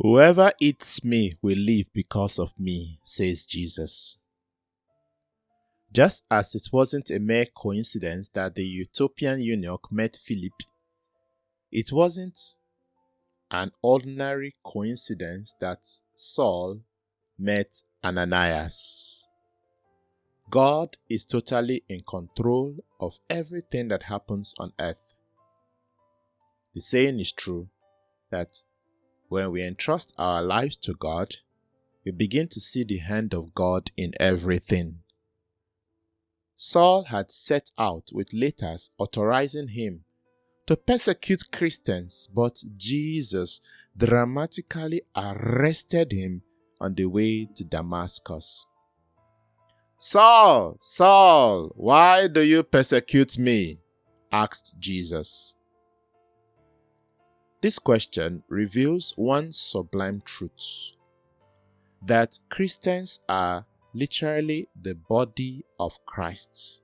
Whoever eats me will live because of me, says Jesus. Just as it wasn't a mere coincidence that the Ethiopian eunuch met Philip, it wasn't an ordinary coincidence that Saul met Ananias. God is totally in control of everything that happens on earth. The saying is true that when we entrust our lives to God, we begin to see the hand of God in everything. Saul had set out with letters authorizing him to persecute Christians, but Jesus dramatically arrested him on the way to Damascus. "Saul, Saul, why do you persecute me?" asked Jesus. This question reveals one sublime truth: that Christians are literally the body of Christ.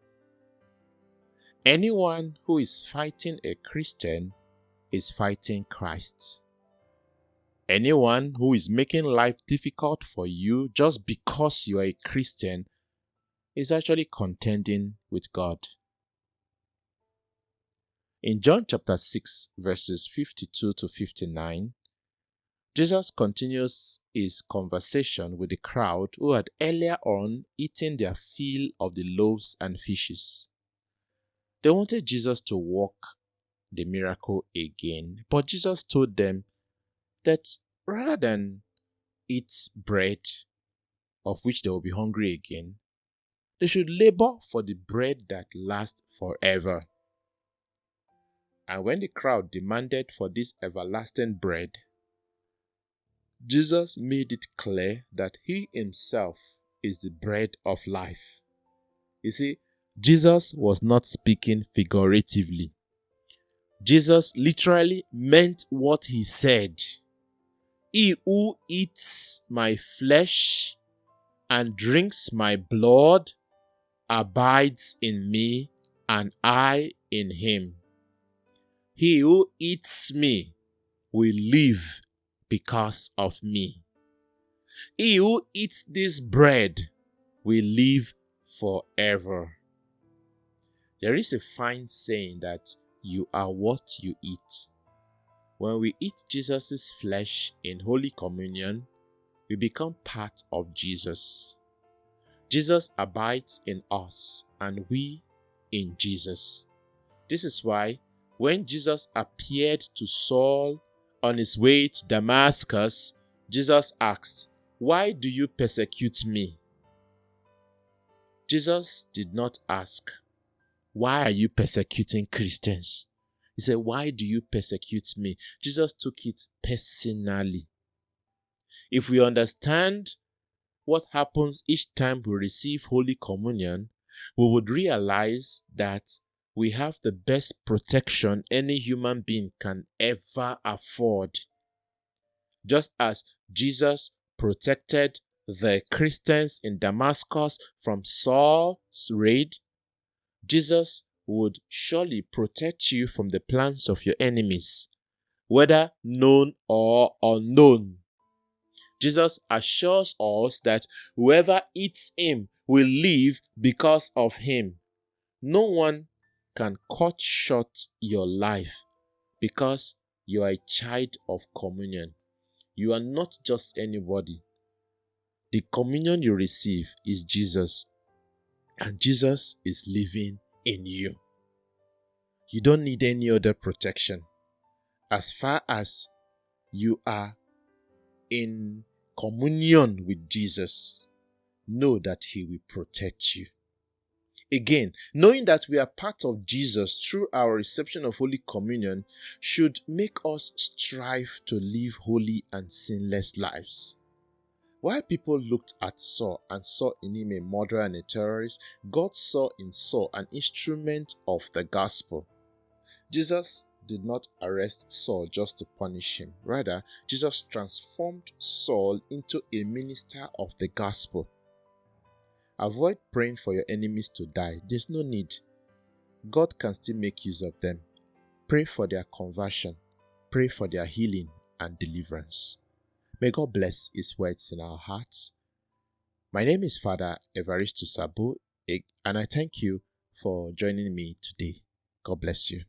Anyone who is fighting a Christian is fighting Christ. Anyone who is making life difficult for you just because you are a Christian is actually contending with God. In John chapter 6, verses 52 to 59, Jesus continues his conversation with the crowd who had earlier on eaten their fill of the loaves and fishes. They wanted Jesus to work the miracle again, but Jesus told them that rather than eat bread of which they will be hungry again, they should labor for the bread that lasts forever. And when the crowd demanded for this everlasting bread, Jesus made it clear that he himself is the bread of life. You see, Jesus was not speaking figuratively. Jesus literally meant what he said. "He who eats my flesh and drinks my blood abides in me, and I in him. He who eats me will live because of me. He who eats this bread will live forever." There is a fine saying that you are what you eat. When we eat Jesus' flesh in Holy Communion, we become part of Jesus. Jesus abides in us and we in Jesus. This is why when Jesus appeared to Saul on his way to Damascus, Jesus asked, "Why do you persecute me?" Jesus did not ask, "Why are you persecuting Christians?" He said, "Why do you persecute me?" Jesus took it personally. If we understand what happens each time we receive Holy Communion, we would realize that we have the best protection any human being can ever afford. Just as Jesus protected the Christians in Damascus from Saul's raid, Jesus would surely protect you from the plans of your enemies, whether known or unknown. Jesus assures us that whoever eats him will live because of him. No one can cut short your life because you are a child of communion. You are not just anybody. The communion you receive is Jesus, and Jesus is living in you. You don't need any other protection. As far as you are in communion with Jesus, know that he will protect you. Again, knowing that we are part of Jesus through our reception of Holy Communion should make us strive to live holy and sinless lives. While people looked at Saul and saw in him a murderer and a terrorist, God saw in Saul an instrument of the gospel. Jesus did not arrest Saul just to punish him. Rather, Jesus transformed Saul into a minister of the gospel. Avoid praying for your enemies to die. There's no need. God can still make use of them. Pray for their conversion. Pray for their healing and deliverance. May God bless His words in our hearts. My name is Father Evaristo Sabu, and I thank you for joining me today. God bless you.